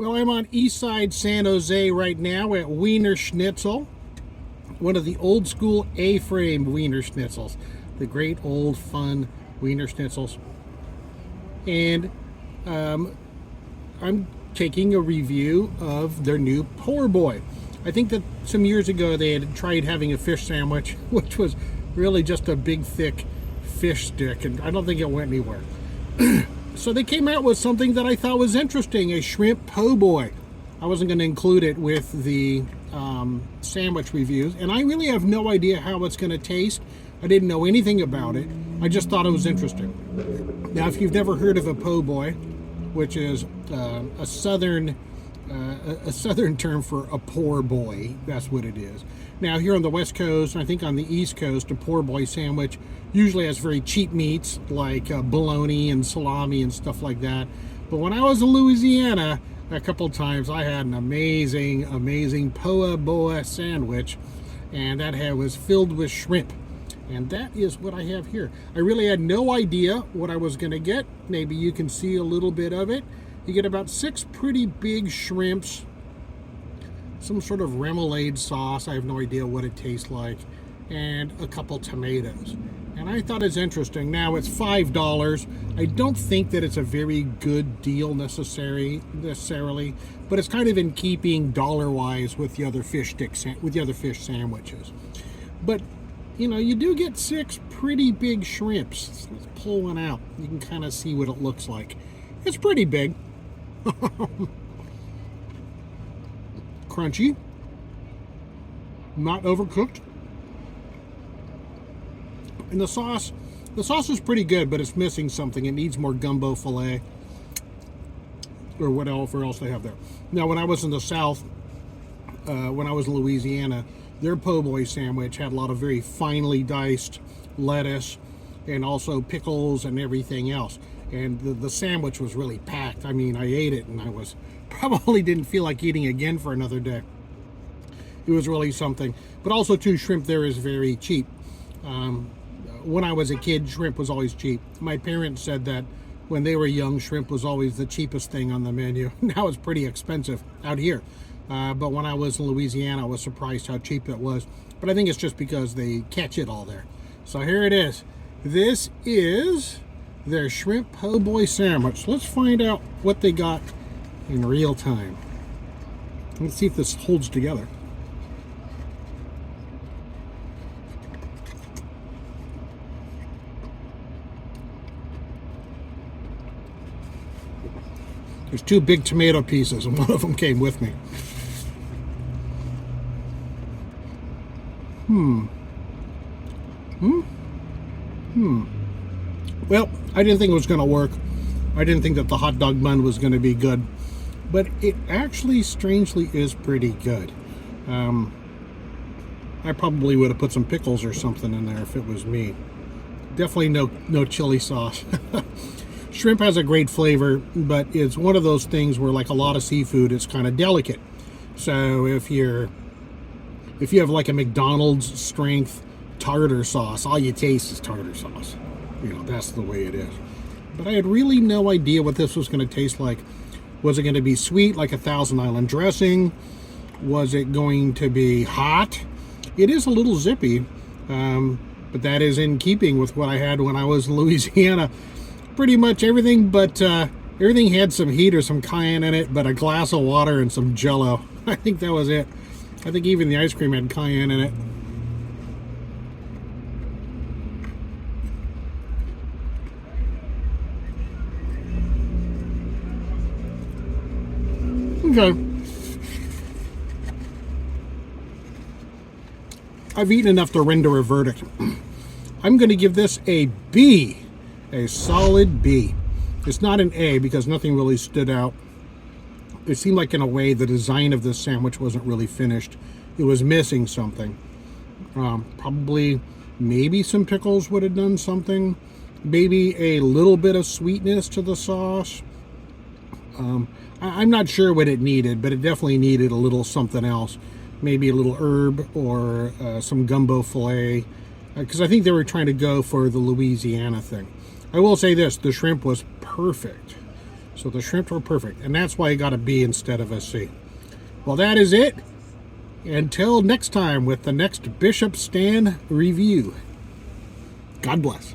Well, I'm on East Side San Jose right now at Wienerschnitzel, one of the old school A-frame Wienerschnitzels, the great old fun Wienerschnitzels. And I'm taking a review of their new Po Boy. I think that some years ago they had tried having a fish sandwich, which was really just a big thick fish stick, and I don't think it went anywhere. So they came out with something that I thought was interesting, a shrimp po' boy. I wasn't going to include it with the sandwich reviews, and I really have no idea how it's going to taste. I didn't know anything about it. I just thought it was interesting. Now, if you've never heard of a po' boy, which is a southern term for a poor boy, that's what it is. Now, here on the West Coast, I think on the East Coast, a poor boy sandwich usually has very cheap meats like bologna and salami and stuff like that. But when I was in Louisiana, a couple times I had an amazing po' boy sandwich, and that was filled with shrimp. And that is what I have here. I really had no idea what I was going to get. Maybe you can see a little bit of it. You get about 6 pretty big shrimps, some sort of remoulade sauce, I have no idea what it tastes like, and a couple tomatoes. And I thought it's interesting. Now it's $5. I don't think that it's a very good deal necessarily, but it's kind of in keeping dollar-wise with the other fish sandwiches. But you know, you do get 6 pretty big shrimps. Let's pull one out. You can kind of see what it looks like. It's pretty big. Crunchy. Not overcooked. And the sauce is pretty good, but it's missing something. It needs more gumbo filet. Or whatever else they have there. Now, when I was in the South, when I was in Louisiana, their po' boy sandwich had a lot of very finely diced lettuce and also pickles and everything else. And the sandwich was really packed. I mean, I ate it and I probably didn't feel like eating again for another day. It was really something. But also, too, shrimp there is very cheap. When I was a kid, shrimp was always cheap. My parents said that when they were young, shrimp was always the cheapest thing on the menu. Now it's pretty expensive out here. But when I was in Louisiana, I was surprised how cheap it was. But I think it's just because they catch it all there. So here it is. This is their shrimp po' boy sandwich. Let's find out what they got in real time. Let's see if this holds together. There's 2 big tomato pieces, and one of them came with me. Well, I didn't think it was going to work. I didn't think that the hot dog bun was going to be good. But it actually, strangely, is pretty good. I probably would have put some pickles or something in there if it was me. Definitely no chili sauce. Shrimp has a great flavor, but it's one of those things where, like a lot of seafood, it's kind of delicate. So if you have like a McDonald's strength tartar sauce, all you taste is tartar sauce. You know, that's the way it is. But I had really no idea what this was going to taste like. Was it going to be sweet like a Thousand Island dressing? Was it going to be hot? It is a little zippy, but that is in keeping with what I had when I was in Louisiana. Pretty much everything, but everything had some heat or some cayenne in it, but a glass of water and some Jell-O. I think that was it. I think even the ice cream had cayenne in it. Okay. I've eaten enough to render a verdict. I'm going to give this a B. A solid B. It's not an A because nothing really stood out. It seemed like, in a way, the design of this sandwich wasn't really finished. It was missing something. Probably, maybe some pickles would have done something. Maybe a little bit of sweetness to the sauce. I'm not sure what it needed, but it definitely needed a little something else. Maybe a little herb or some gumbo filet. Because I think they were trying to go for the Louisiana thing. I will say this, the shrimp was perfect. So the shrimp were perfect, and that's why I got a B instead of a C. Well, that is it. Until next time with the next Bishop Stan review. God bless.